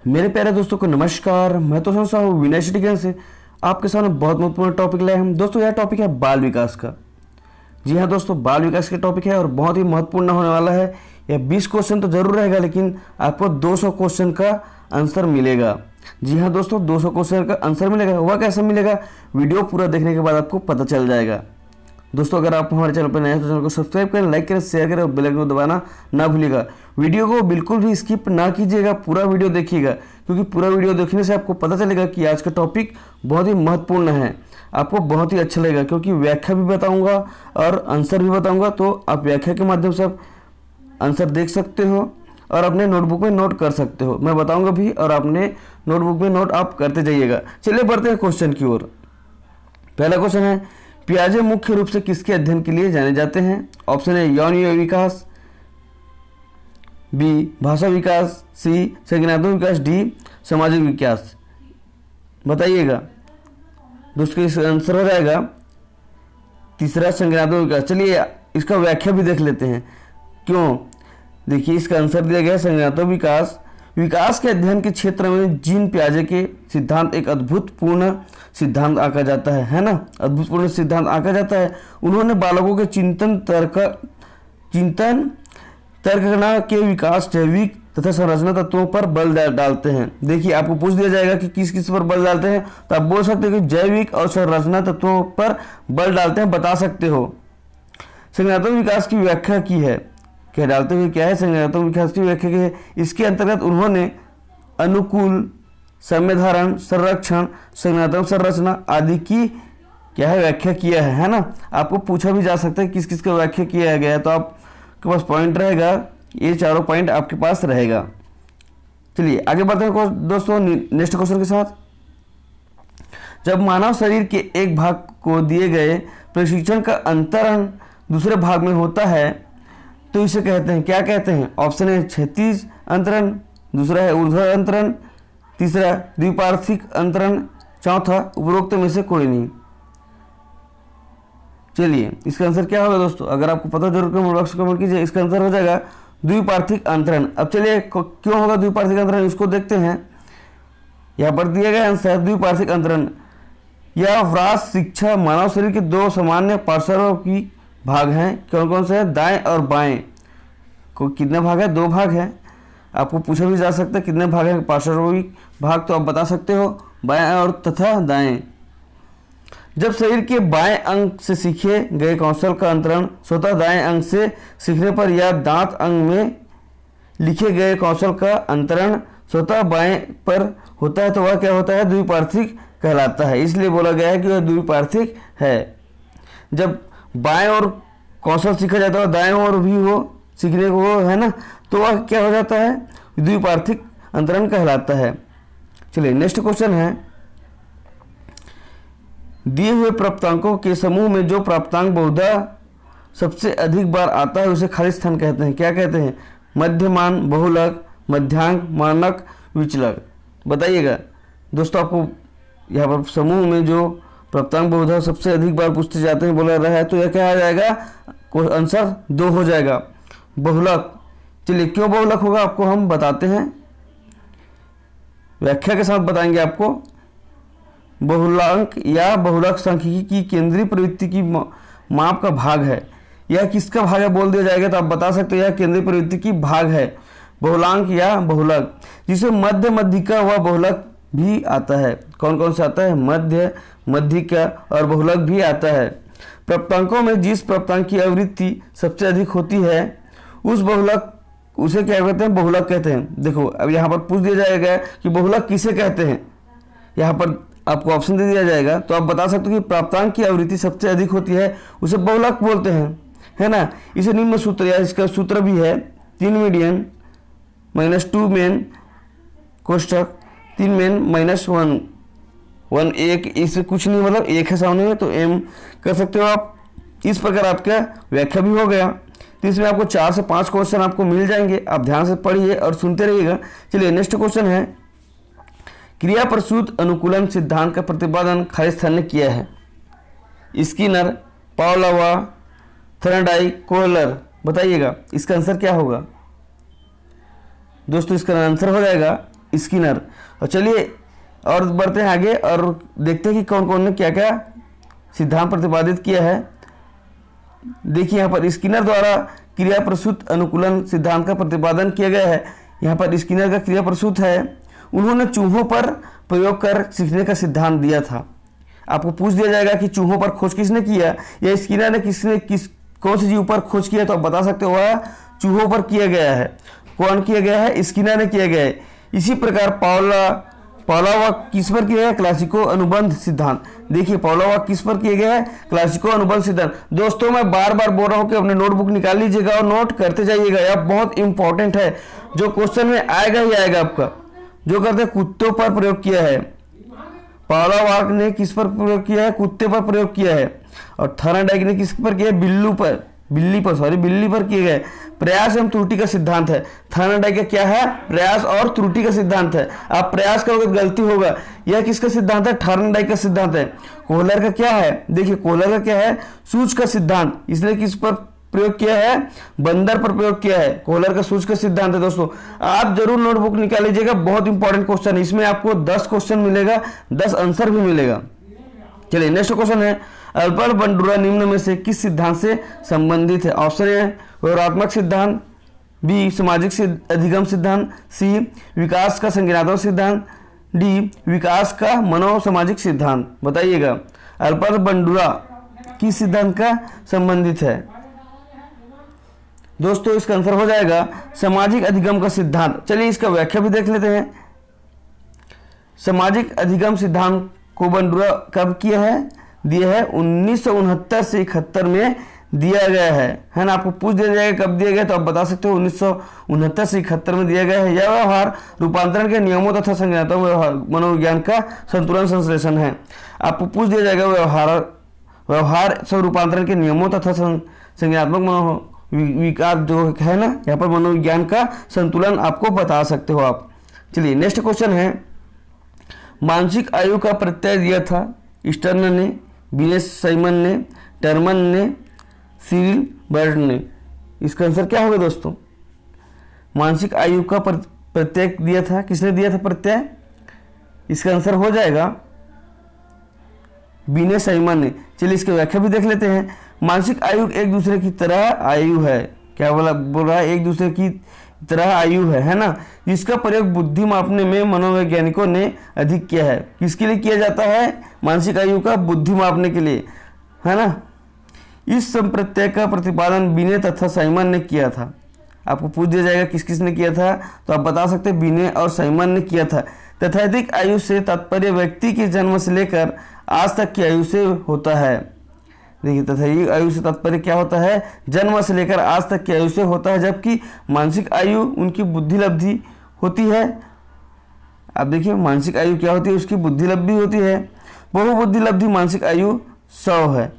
मेरे प्यारे दोस्तों को नमस्कार। मैं तो समझता हूँ विनय स्टूडियो से आपके सामने बहुत महत्वपूर्ण टॉपिक लाए हम दोस्तों। यह टॉपिक है बाल विकास का। जी हाँ दोस्तों, बाल विकास का टॉपिक है और बहुत ही महत्वपूर्ण होने वाला है। यह 20 क्वेश्चन तो जरूर रहेगा, लेकिन आपको 200 क्वेश्चन का आंसर मिलेगा। जी हाँ दोस्तों, 200 क्वेश्चन का आंसर मिलेगा। वह कैसे मिलेगा, वीडियो पूरा देखने के बाद आपको पता चल जाएगा। दोस्तों अगर आप हमारे चैनल पर नए हैं तो चैनल को सब्सक्राइब करें, लाइक करें, शेयर करें और बेल आइकन को दबाना ना भूलिएगा। वीडियो को बिल्कुल भी स्किप ना कीजिएगा, पूरा वीडियो देखिएगा, क्योंकि पूरा वीडियो देखने से आपको पता चलेगा कि आज का टॉपिक बहुत ही महत्वपूर्ण है। आपको बहुत ही अच्छा लगेगा, क्योंकि व्याख्या भी बताऊंगा और आंसर भी बताऊंगा। तो आप व्याख्या के माध्यम से आप आंसर देख सकते हो और अपने नोटबुक में नोट कर सकते हो। मैं बताऊंगा भी और अपने नोटबुक में नोट आप करते जाइएगा। चलिए बढ़ते हैं क्वेश्चन की ओर। पहला क्वेश्चन है, पियाजे मुख्य रूप से किसके अध्ययन के लिए जाने जाते हैं? ऑप्शन है यौन विकास, बी भाषा विकास, सी संज्ञानात्मक विकास, डी सामाजिक विकास। बताइएगा दोस्तों, इसका आंसर हो जाएगा तीसरा संज्ञानात्मक विकास। चलिए इसका व्याख्या भी देख लेते हैं। क्यों, देखिए इसका आंसर दिया गया संज्ञानात्मक विकास। विकास के अध्ययन के क्षेत्र में जीन पियाजे के सिद्धांत एक अद्भुतपूर्ण सिद्धांत आंका जाता है ना, अद्भुतपूर्ण सिद्धांत आंका जाता है। उन्होंने बालकों के चिंतन तर्कना के विकास जैविक तथा संरचना तत्वों पर बल डालते हैं। देखिए आपको पूछ दिया जाएगा कि किस किस पर बल डालते हैं, तो आप बोल सकते हो कि जैविक और संरचना तत्वों पर बल डालते हैं, बता सकते हो। संज्ञानात्मक विकास की व्याख्या की है, क्या डालते हुए क्या है संज्ञानात्मक विकास की व्याख्या की है। इसके अंतर्गत उन्होंने अनुकूल, समय धारण, संरक्षण, संज्ञानात्मक संरचना आदि की क्या है व्याख्या किया है ना। आपको पूछा भी जा सकता है किस किस का व्याख्या किया गया है, तो आपके पास पॉइंट रहेगा, ये चारों पॉइंट आपके पास रहेगा। चलिए आगे बढ़ते हैं दोस्तों नेक्स्ट क्वेश्चन के साथ। जब मानव शरीर के एक भाग को दिए गए प्रशिक्षण का अंतरण दूसरे भाग में होता है तो इसे कहते हैं, क्या कहते हैं? ऑप्शन है क्षैतिज अंतरण, दूसरा है ऊर्ध्वाधर अंतरण, तीसरा द्विपार्श्विक अंतरण, चौथा उपरोक्त में से कोई नहीं। चलिए इसका आंसर क्या होगा दोस्तों, अगर आपको पता जरूर कमेंट बॉक्स में कमेंट कीजिए। इसका आंसर हो जाएगा द्विपार्श्विक अंतरण। अब चलिए क्यों होगा द्विपार्श्विक अंतरण, इसको देखते हैं। यहाँ पर दिया गया आंसर द्विपार्श्विक अंतरण। यह व्रास शिक्षा मानव शरीर के दो सामान्य पार्श्वों की भाग हैं। कौन कौन से हैं? दाएं और बाएं। को कितने भाग है? 2 भाग है। आपको पूछा भी जा सकता है कितने भाग है पार्श्विक भाग, तो आप बता सकते हो बाएं और तथा दाएं। जब शरीर के बाएं अंग से सीखे गए कौशल का अंतरण स्वतः दाएं अंग से सीखने पर या दांत अंग में लिखे गए कौशल का अंतरण स्वतः बाएं पर होता है, तो वह क्या होता है? द्विपार्श्विक कहलाता है। इसलिए बोला गया है कि वह द्विपार्श्विक है। जब बाएं और कौशल सीखा जाता है, दाएं और भी वो सीखने को है ना, तो वह क्या हो जाता है? द्विपार्श्विक अंतरण कहलाता है। चलिए नेक्स्ट क्वेश्चन है, दिए हुए प्राप्तांकों के समूह में जो प्राप्तांक बहुधा सबसे अधिक बार आता है उसे खाली स्थान कहते हैं। क्या कहते हैं? मध्यमान, बहुलक, मध्यांक, मानक, विचलक। बताइएगा दोस्तों, आपको यहाँ पर समूह में जो प्राप्तांक बहुधा सबसे अधिक बार पूछते जाते हैं बोला रहा है, तो यह क्या आ जाएगा? आंसर 2 हो जाएगा, बहुलक। चलिए क्यों बहुलक होगा आपको हम बताते हैं, व्याख्या के साथ बताएंगे आपको। बहुलांक या बहुलक सांख्यिकी की केंद्रीय प्रवृत्ति की माप का भाग है। यह किसका भाग है बोल दिया जाएगा तो आप बता सकते हैं यह केंद्रीय प्रवृत्ति की भाग है, बहुलांक या बहुलक। जिसे मध्य, मध्यिका व बहुलक भी आता है। कौन कौन सा आता है? मध्य, मध्यिका और बहुलक भी आता है। प्राप्तांकों में जिस प्राप्तांक की आवृत्ति सबसे अधिक होती है उस बहुलक उसे क्या कहते हैं? बहुलक कहते हैं। देखो अब यहाँ पर पूछ दिया जाएगा कि बहुलक किसे कहते हैं, यहाँ पर आपको ऑप्शन दे दिया जाएगा, तो आप बता सकते हो कि प्राप्तांक की आवृत्ति सबसे अधिक होती है उसे बहुलक बोलते हैं, है ना। इसे निम्न सूत्र या इसका सूत्र भी है 3 मीडियन -2 मेन कोष्टक 3 मेन -1 1 1, इससे कुछ नहीं मतलब 1 है सामने में, तो m कर सकते हो आप। इस प्रकार आपका व्याख्या भी हो गया। तो इसमें आपको 4 से 5 क्वेश्चन आपको मिल जाएंगे, आप ध्यान से पढ़िए और सुनते रहिएगा। चलिए नेक्स्ट क्वेश्चन है, क्रिया प्रसूत अनुकूलन सिद्धांत का प्रतिपादन खाली स्थान ने किया है। Skinner, Pavlova, Thorndike, Kohler. बताइएगा इसका आंसर क्या होगा दोस्तों? इसका आंसर हो जाएगा स्किनर। और चलिए और बढ़ते हैं आगे और देखते हैं कि कौन कौन ने क्या क्या सिद्धांत प्रतिपादित किया है। देखिए यहाँ पर स्किनर द्वारा क्रिया प्रसूत अनुकूलन सिद्धांत का प्रतिपादन किया गया है। यहाँ पर स्किनर का क्रिया प्रसूत है, उन्होंने चूहों पर प्रयोग कर सीखने का सिद्धांत दिया था। आपको पूछ दिया जाएगा कि चूहों पर खोज किसने किया, या स्किनर ने कौन से जीव पर खोज किया, तो आप बता सकते हो वह चूहों पर किया गया है। कौन किया गया है? स्किनर ने किया गया है। इसी प्रकार पावलोवा किस पर किया है? क्लासिको अनुबंध सिद्धांत। देखिए पावलोवा किस पर किया गया है? क्लासिको अनुबंध सिद्धांत। दोस्तों मैं बार बार बोल रहा हूँ कि अपने नोटबुक निकाल लीजिएगा और नोट करते जाइएगा, यह बहुत इंपॉर्टेंट है, जो क्वेश्चन में आएगा ही आएगा आपका। जो करते कुत्तों पर प्रयोग किया है, पावलोवा ने किस पर प्रयोग किया है? कुत्ते पर प्रयोग किया है। और थॉर्नडाइक ने किस पर किया है? बिल्ली पर किए गए। प्रयास एवं त्रुटि का सिद्धांत है। थॉर्नडाइक का क्या है? प्रयास और त्रुटि का सिद्धांत है। आप प्रयास करोगे तो गलती होगा। यह किसका सिद्धांत है? थॉर्नडाइक का सिद्धांत है। कोहलर का क्या है? देखिए कोहलर का क्या है? सूच का सिद्धांत। इसने किस पर प्रयोग किया है? बंदर पर प्रयोग किया है। कोहलर का सूच का सिद्धांत है। दोस्तों आप जरूर नोटबुक निकाल लीजिएगा, बहुत इंपॉर्टेंट क्वेश्चन है। इसमें आपको 10 क्वेश्चन मिलेगा, 10 आंसर भी मिलेगा। चलिए नेक्स्ट क्वेश्चन है, अल्बर्ट बंडूरा निम्न में से किस सिद्धांत से संबंधित है? ऑप्शन ए व्यवहारात्मक सिद्धांत, बी सामाजिक अधिगम सिद्धांत, सी विकास का संज्ञानात्मक सिद्धांत, डी विकास का मनोसामाजिक सिद्धांत। बताइएगा अल्बर्ट बंडूरा किस सिद्धांत का संबंधित है? दोस्तों इसका आंसर हो जाएगा सामाजिक अधिगम का सिद्धांत। चलिए इसका व्याख्या भी देख लेते हैं। सामाजिक अधिगम सिद्धांत को बंडूरा कब किया है? दिया है 1969 से 71 में दिया गया है ना। आपको पूछ दिया जाएगा कब दिया गया, तो आप बता सकते हो 1969 से 71 में दिया गया है। यह व्यवहार रूपांतरण के नियमों तथा संज्ञानात्मक मनोविज्ञान का संतुलन संश्लेषण है। आपको पूछ दिया जाएगा व्यवहार स्वरूपांतरण के नियमों तथा संज्ञानात्मक विकार जो है ना, यहाँ पर मनोविज्ञान का संतुलन आपको बता सकते हो आप। चलिए नेक्स्ट क्वेश्चन है, मानसिक आयु का प्रत्यय दिया था स्टर्न ने, विनेस साइमन ने, टर्मन ने, सिरिल बर्ड ने। इसका आंसर क्या होगा दोस्तों? मानसिक आयु का प्रत्यय दिया था, किसने दिया था प्रत्यय? इसका आंसर हो जाएगा विनेस साइमन ने। चलिए इसकी व्याख्या भी देख लेते हैं। मानसिक आयु एक दूसरे की तरह आयु है। क्या बोल रहा है? एक दूसरे की तरह आयु है ना, जिसका प्रयोग बुद्धि मापने में मनोवैज्ञानिकों ने अधिक किया है। किसके लिए किया जाता है? मानसिक आयु का बुद्धि मापने के लिए, है ना। इस संप्रत्यय का प्रतिपादन बिने तथा साइमन ने किया था। आपको पूछ दिया जाएगा किस किस ने किया था, तो आप बता सकते हैं बिने और साइमन ने किया था। तथाधिक आयु से तात्पर्य व्यक्ति के जन्म से लेकर आज तक की आयु से होता है। देखिए तथाधिक आयु से तात्पर्य क्या होता है? जन्म से लेकर आज तक की आयु से होता है, जबकि मानसिक आयु उनकी बुद्धि लब्धि होती है। अब देखिए मानसिक आयु क्या होती है? उसकी बुद्धि लब्धि होती है। बहुबुद्धि लब्धि मानसिक आयु 100 है।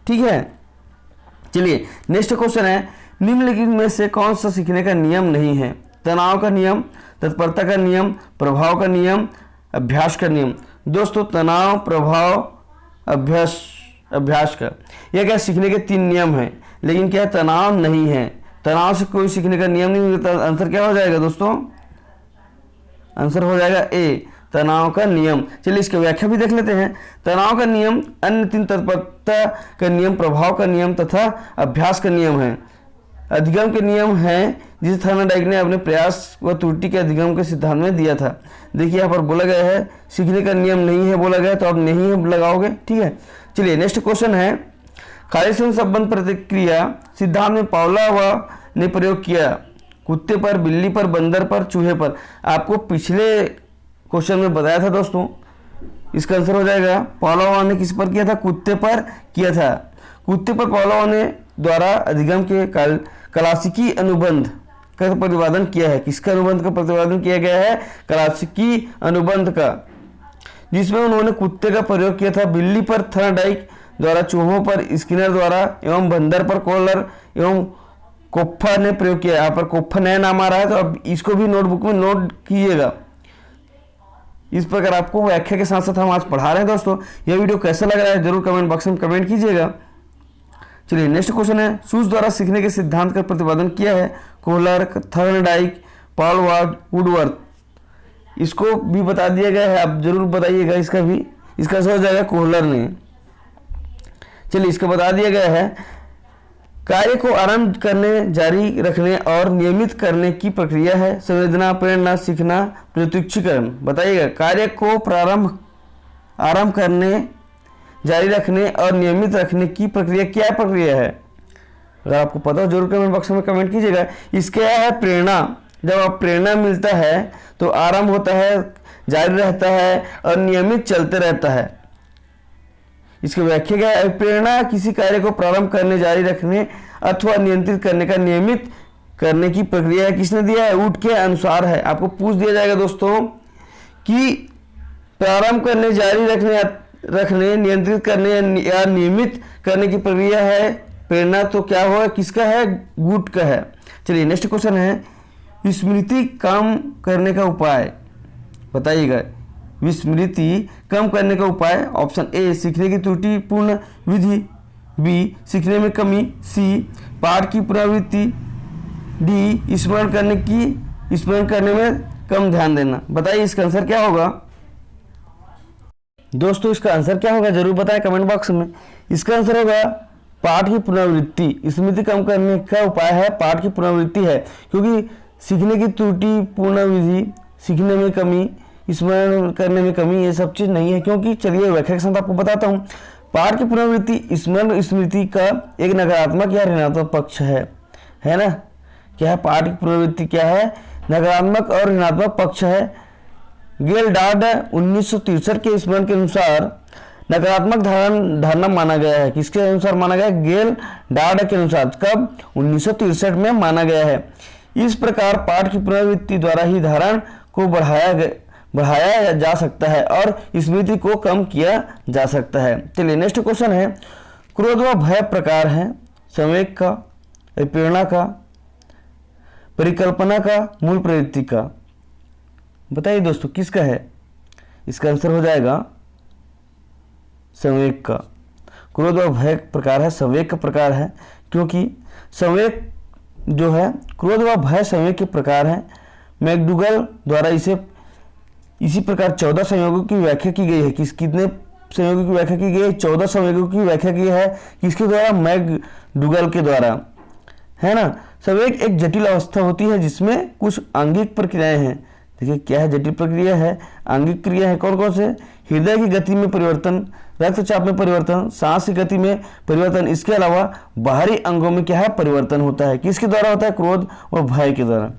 ठीक है, चलिए नेक्स्ट क्वेश्चन है, निम्नलिखित में से कौन सा सीखने का नियम नहीं है? तनाव का नियम, तत्परता का नियम, प्रभाव का नियम, अभ्यास का नियम। दोस्तों तनाव, प्रभाव, अभ्यास का, यह क्या सीखने के 3 नियम हैं, लेकिन क्या तनाव नहीं है। तनाव से कोई सीखने का नियम नहीं मिलता। आंसर क्या हो जाएगा दोस्तों? आंसर हो जाएगा ए, तनाव का नियम। चलिए इसकी व्याख्या भी देख लेते हैं। तनाव का नियम अन्य 3 तत्परता का नियम, प्रभाव का नियम तथा अभ्यास का नियम है। अधिगम के नियम है जिसे थॉर्नडाइक ने अपने प्रयास व त्रुटि के अधिगम के सिद्धांत में दिया था। देखिए यहाँ पर बोला गया है सीखने का नियम नहीं है बोला गया, तो आप नहीं लगाओगे। ठीक है, चलिए नेक्स्ट क्वेश्चन है, खालिस्तान संबंध प्रतिक्रिया सिद्धांत में पावलोवा ने प्रयोग किया कुत्ते पर, बिल्ली पर, बंदर पर, चूहे पर। आपको पिछले क्वेश्चन में बताया था दोस्तों, इसका आंसर हो जाएगा पावलोवा ने किस पर किया था? कुत्ते पर किया था। कुत्ते पर पावलोवा ने द्वारा अधिगम के क्लासिकी अनुबंध का प्रतिपादन किया है। किसका अनुबंध का प्रतिपादन किया गया है? क्लासिकी अनुबंध का, जिसमें उन्होंने कुत्ते का प्रयोग किया था। बिल्ली पर थॉर्नडाइक द्वारा, चूहों पर स्किनर द्वारा एवं बंदर पर कोहलर एवं कोप्फा ने प्रयोग किया। यहाँ पर कोप्फा नया नाम आ रहा है, तो अब इसको भी नोटबुक में नोट कीजिएगा। इस प्रकार आपको व्याख्या के साथ साथ हम आज पढ़ा रहे हैं। दोस्तों यह वीडियो कैसा लग रहा है जरूर कमेंट बॉक्स में कमेंट कीजिएगा। चलिए नेक्स्ट क्वेश्चन है, सूज द्वारा सीखने के सिद्धांत का प्रतिपादन किया है कोहलर, थॉर्नडाइक, पावलोवा, वुडवर्थ। इसको भी बता दिया गया है, आप जरूर बताइएगा इसका भी। इसका आंसर हो जाएगा कोहलर ने। चलिए इसका बता दिया गया है, कार्य को आरंभ करने, जारी रखने और नियमित करने की प्रक्रिया है संवेदना, प्रेरणा, सीखना, प्रत्युक्षीकरण। बताइएगा, कार्य को आरंभ करने, जारी रखने और नियमित रखने की प्रक्रिया क्या प्रक्रिया है? अगर आपको पता हो जरूर कमेंट बॉक्स में कमेंट कीजिएगा। इसका है प्रेरणा। जब आप प्रेरणा मिलता है तो आरंभ होता है, जारी रहता है और नियमित चलते रहता है। इसकी व्याख्या क्या है? प्रेरणा किसी कार्य को प्रारंभ करने, जारी रखने अथवा नियंत्रित करने का नियमित करने की प्रक्रिया है। किसने दिया है? ऊट के अनुसार है। आपको पूछ दिया जाएगा दोस्तों कि प्रारंभ करने, जारी रखने, नियंत्रित करने या नियमित करने की प्रक्रिया है प्रेरणा, तो क्या हुआ? किसका है? गुट का है। चलिए नेक्स्ट क्वेश्चन है, विस्मृति कम करने का उपाय। बताइएगा, विस्मृति कम करने का उपाय। ऑप्शन ए, सीखने की त्रुटिपूर्ण विधि। बी, सीखने में कमी। सी, पाठ की पुनरावृत्ति। डी, स्मरण करने में कम ध्यान देना। बताइए इसका आंसर क्या होगा दोस्तों? इसका आंसर क्या होगा जरूर बताएं कमेंट बॉक्स में। इसका आंसर होगा पाठ की पुनरावृत्ति। स्मृति कम करने का उपाय है पाठ की पुनरावृत्ति है, क्योंकि सीखने की त्रुटिपूर्ण विधि, सीखने में कमी, स्मरण करने में कमी, ये सब चीज नहीं है। क्योंकि चलिए व्याख्या के साथ आपको बताता हूँ। पाठ की पुनरावृत्ति स्मरण स्मृति का एक नकारात्मक या ऋणात्मक पक्ष है ना? क्या है? पाठ की पुनरावृत्ति क्या है? नकारात्मक और ऋणात्मक पक्ष है। गेलडार्ड 1963 के स्मरण के अनुसार नकारात्मक धारणा माना गया है। किसके अनुसार माना गया? गेलडार्ड के अनुसार। कब? 1963 में माना गया है। इस प्रकार पाठ की पुनरावृत्ति द्वारा ही धारणा को बढ़ाया जा सकता है और स्मृति को कम किया जा सकता है। चलिए नेक्स्ट क्वेश्चन है, क्रोध व भय प्रकार है संवेग का, प्रेरणा का, परिकल्पना का, मूल प्रवृत्ति का। बताइए दोस्तों किसका है? इसका आंसर हो जाएगा संवेग का। क्रोध व भय प्रकार है, संवेग का प्रकार है, क्योंकि संवेग जो है, क्रोध व भय संवेग के प्रकार है। मैकडूगल द्वारा इसी प्रकार 14 संयोगों की व्याख्या की गई है। कितने संयोगों की व्याख्या की गई है? 14 संयोगों की व्याख्या की है। किसके द्वारा? मैकडूगल के द्वारा, है ना। संवेग एक जटिल अवस्था होती है जिसमें कुछ आंगिक प्रक्रियाएं हैं। देखिए क्या है? जटिल प्रक्रिया है, आंगिक क्रिया है। कौन कौन से? हृदय की गति में परिवर्तन, रक्तचाप में परिवर्तन, सांस की गति में परिवर्तन, इसके अलावा बाहरी अंगों में क्या है? परिवर्तन होता है। किसके द्वारा होता है? क्रोध और भय के द्वारा।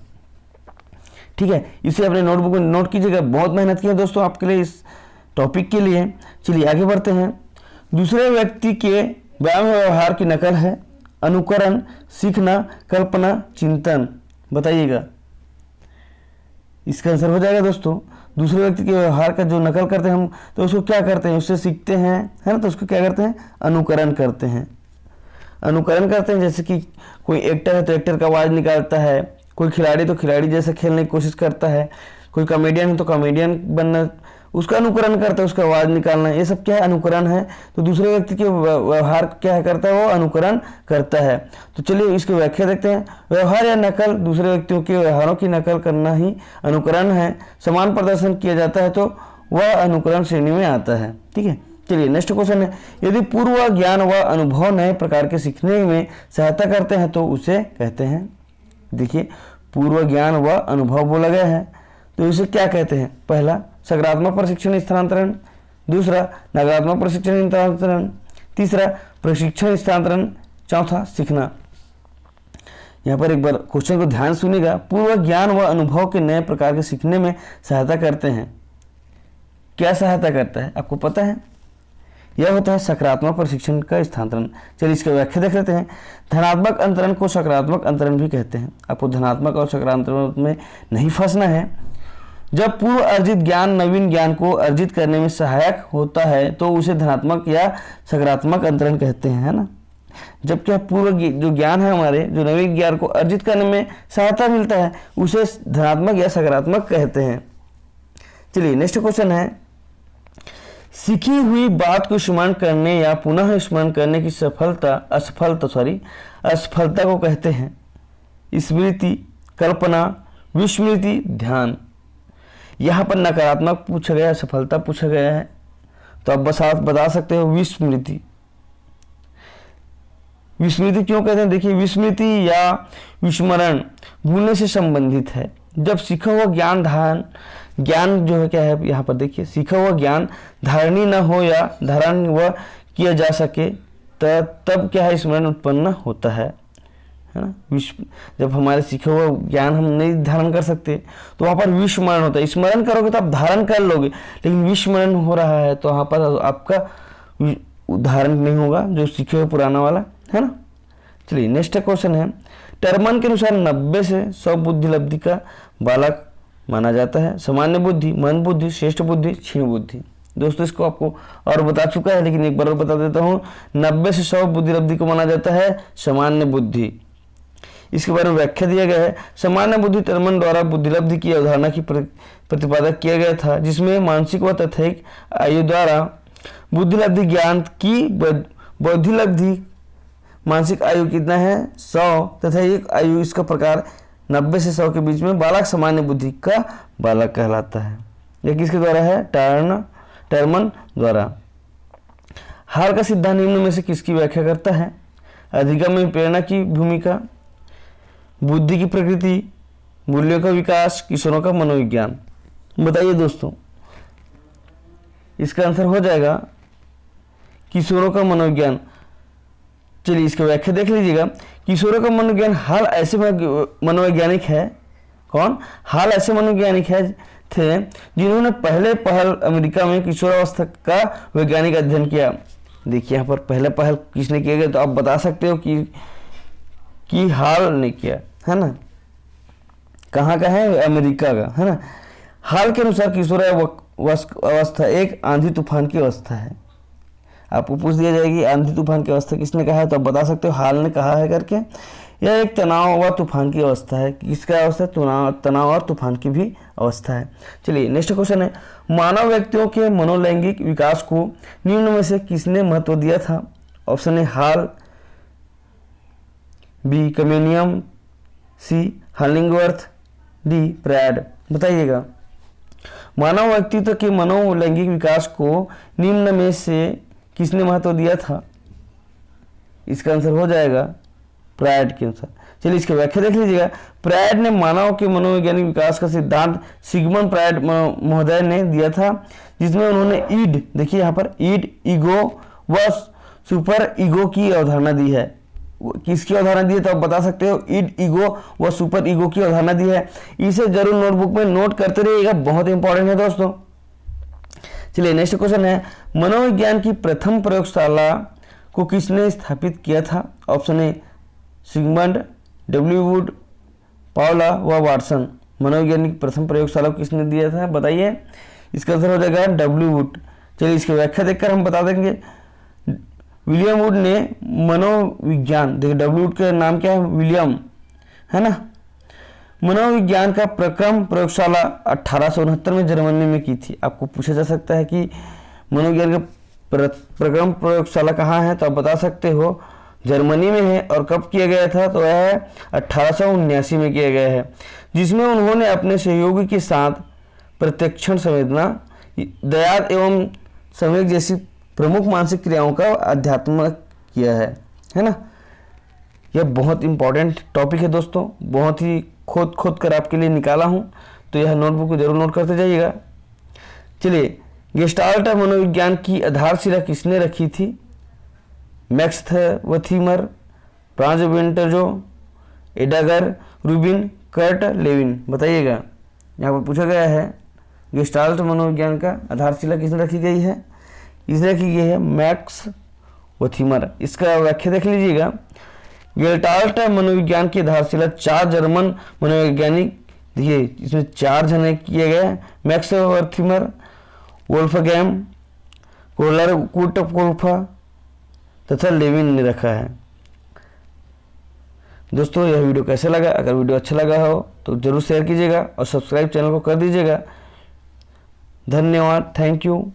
ठीक है, इसे अपने नोटबुक में नोट कीजिएगा। बहुत मेहनत की है दोस्तों आपके लिए, इस टॉपिक के लिए। चलिए आगे बढ़ते हैं। दूसरे व्यक्ति के व्यायाम व्यवहार की नकल है अनुकरण, सीखना, कल्पना, चिंतन। बताइएगा इसका आंसर हो जाएगा दोस्तों, दूसरे व्यक्ति के व्यवहार का जो नकल करते हैं हम, तो उसको क्या करते हैं? उससे सीखते हैं, है ना। तो उसको क्या करते हैं? अनुकरण करते हैं। अनुकरण करते हैं, जैसे कि कोई एक्टर है तो एक्टर का आवाज़ निकालता है, कोई खिलाड़ी तो खिलाड़ी जैसे खेलने की कोशिश करता है, कोई कॉमेडियन है तो कॉमेडियन बनना, उसका अनुकरण करता है, उसका आवाज़ निकालना, ये सब क्या है? अनुकरण है। तो दूसरे व्यक्ति के व्यवहार क्या करता है? वो अनुकरण करता है। तो चलिए इसकी व्याख्या देखते हैं। व्यवहार या नकल, दूसरे व्यक्तियों के व्यवहारों की नकल करना ही अनुकरण है। समान प्रदर्शन किया जाता है तो वह अनुकरण श्रेणी में आता है। ठीक है, चलिए नेक्स्ट क्वेश्चन है, यदि पूर्व ज्ञान व अनुभव नए प्रकार के सीखने में सहायता करते हैं तो उसे कहते हैं। देखिए पूर्व ज्ञान व अनुभव बोला गया है, तो इसे क्या कहते हैं? पहला सकारात्मक प्रशिक्षण स्थानांतरण, दूसरा नकारात्मक प्रशिक्षण स्थानांतरण, तीसरा प्रशिक्षण स्थानांतरण, चौथा सीखना। यहाँ पर एक बार क्वेश्चन को ध्यान सुनिएगा। पूर्व ज्ञान व अनुभव के नए प्रकार के सीखने में सहायता करते हैं। क्या सहायता करता है? आपको पता है, यह होता है सकारात्मक प्रशिक्षण का स्थानांतरण। चलिए इसका व्याख्या देख लेते हैं। धनात्मक अंतरण को सकारात्मक अंतरण भी कहते हैं। आपको धनात्मक और सकारात्मक में नहीं फंसना है। जब पूर्व अर्जित ज्ञान नवीन ज्ञान को अर्जित करने में सहायक होता है तो उसे धनात्मक या सकारात्मक अंतरण कहते हैं, है ना। जब क्या पूर्व जो ज्ञान है हमारे, जो नवीन ज्ञान को अर्जित करने में सहायता मिलता है, उसे धनात्मक या सकारात्मक कहते हैं। चलिए नेक्स्ट क्वेश्चन है, सीखी हुई बात को स्मरण करने या पुनः स्मरण करने की असफलता को कहते हैं स्मृति, कल्पना, विस्मृति, ध्यान। यहाँ पर नकारात्मक पूछा गया है, सफलता पूछा गया है, तो आप बस आप बता सकते हो विस्मृति। विस्मृति क्यों कहते हैं? देखिए, विस्मृति या विस्मरण भूलने से संबंधित है। जब सीखा हुआ ज्ञान जो है क्या है, यहाँ पर देखिए, सीखा हुआ ज्ञान धारणी न हो या धारण व किया जा सके तब क्या है, स्मरण उत्पन्न होता है ना। जब हमारे सीखा हुआ ज्ञान हम नहीं धारण कर सकते तो वहाँ पर विस्मरण होता है। स्मरण करोगे तो आप धारण कर लोगे, लेकिन विस्मरण हो रहा है तो वहाँ पर आपका धारण नहीं होगा, जो सीखे हुए पुराना वाला है ना। चलिए नेक्स्ट क्वेश्चन है, टर्मन के अनुसार 90 से 100 बुद्धि लब्धि का बालक माना जाता है। सामान्य बुद्धि, मंद बुद्धि, श्रेष्ठ बुद्धि, क्षीण बुद्धि। दोस्तों इसको आपको और बता चुका है, लेकिन एक बार और बता देता हूँ। 90 से 100 बुद्धि लब्धि को माना जाता है सामान्य बुद्धि। इसके बारे में व्याख्या दिया गया है। सामान्य बुद्धि टर्मन द्वारा बुद्धि लब्धि की अवधारणा की प्रतिपादन किया गया था, जिसमें मानसिक व तथ्यिक आयु द्वारा बुद्धि लब्धि ज्ञान की बुद्धि लब्धि मानसिक आयु कितना है 100 तथा एक आयु इसका प्रकार 90 से 100 के बीच में बालक सामान्य बुद्धि का बालक कहलाता है। यह किसके द्वारा है? टर्मन द्वारा। हाल का सिद्धांत निम्न में से किसकी व्याख्या करता है? अधिगम में प्रेरणा की भूमिका, बुद्धि की प्रकृति, मूल्यों का विकास, किशोरों का मनोविज्ञान। बताइए दोस्तों, इसका आंसर हो जाएगा किशोरों का मनोविज्ञान। चलिए इसकी व्याख्या देख लीजिएगा। किशोरों का मनोविज्ञान हाल ऐसे मनोवैज्ञानिक है, कौन? हाल ऐसे मनोवैज्ञानिक है थे जिन्होंने पहल अमेरिका में किशोरावस्था का वैज्ञानिक अध्ययन किया। देखिए यहाँ पर पहल किसने किया गया, तो आप बता सकते हो कि हाल ने किया है ना। कहाँ का है? अमेरिका का है ना। हाल के अनुसार किशोरावस्था एक आंधी तूफान की अवस्था है। आपको पूछ दिया जाएगी आंधी तूफान की अवस्था किसने कहा है, तो आप बता सकते हो हाल ने कहा है करके। यह एक तनाव व तूफान की अवस्था है। किसका अवस्था? तनाव और तूफान की भी अवस्था है। चलिए नेक्स्ट क्वेश्चन है, मानव व्यक्तियों के मनोलैंगिक विकास को निम्न में से किसने महत्व दिया था? ऑप्शन ए हाल, बी कम्युनियम, सी हॉलिंगवर्थ, डी फ्रायड। बताइएगा, मानव व्यक्तित्व के मनोलैंगिक विकास को निम्न में से किसने महत्व दिया था? इसका आंसर हो जाएगा फ्रायड के अनुसार। चलिए इसकी व्याख्या देख लीजिएगा। फ्रायड ने मानव के मनोवैज्ञानिक विकास का सिद्धांत सिगमंड फ्रायड महोदय ने दिया था, जिसमें उन्होंने ईड, देखिए यहाँ पर ईड, ईगो व सुपर ईगो की अवधारणा दी है। किसकी अवधारणा दी है तो आप बता सकते हो? ईड, ईगो व सुपर ईगो की अवधारणा दी है। इसे जरूर नोटबुक में नोट करते रहिएगा, बहुत इंपॉर्टेंट है दोस्तों। चलिए नेक्स्ट क्वेश्चन है, मनोविज्ञान की प्रथम प्रयोगशाला को किसने स्थापित किया था? Option A Sigmund, W would, Paula व वाटसन। मनोविज्ञान की प्रथम प्रयोगशाला को किसने दिया था? बताइए। इसका आंसर हो जाएगा डब्ल्यू वुड। चलिए इसकी व्याख्या देखकर हम बता देंगे। विलियम वुड ने मनोविज्ञान, देखिए डब्ल्यू वुड का नाम क्या है? विलियम है ना। मनोविज्ञान का प्रक्रम प्रयोगशाला 1869 में जर्मनी में की थी। आपको पूछा जा सकता है कि मनोविज्ञान का प्रक्रम प्रयोगशाला कहाँ है, तो आप बता सकते हो जर्मनी में है। और कब किया गया था? तो वह 1879 में किया गया है, जिसमें उन्होंने अपने सहयोगी के साथ प्रत्यक्षण, संवेदना, दया एवं संवेग जैसी प्रमुख मानसिक क्रियाओं का अध्यात्म किया है ना। यह बहुत इंपॉर्टेंट टॉपिक है दोस्तों, बहुत ही खोद कर आपके लिए निकाला हूँ, तो यह नोटबुक को जरूर नोट करते जाइएगा। चलिए, गेस्टाल्ट मनोविज्ञान की आधारशिला किसने रखी थी? मैक्स वथीमर, फ्रांज विंटरजो, एडागर, रूबिन, कर्ट लेविन। बताइएगा, यहाँ पर पूछा गया है गेस्टाल्ट मनोविज्ञान का आधारशिला किसने रखी गई है? इसने रखी गई है मैक्स वथीमर। इसका व्याख्या देख लीजिएगा। गेस्टाल्ट मनोविज्ञान की आधारशिला 4 जर्मन मनोवैज्ञानिक, देखिए इसमें 4 जने किए गए, मैक्स वथीमर, वोल्फगैम कोहलर तथा लेविन ने रखा है। दोस्तों यह वीडियो कैसे लगा? अगर वीडियो अच्छा लगा हो तो जरूर शेयर कीजिएगा और सब्सक्राइब चैनल को कर दीजिएगा। धन्यवाद, थैंक यू।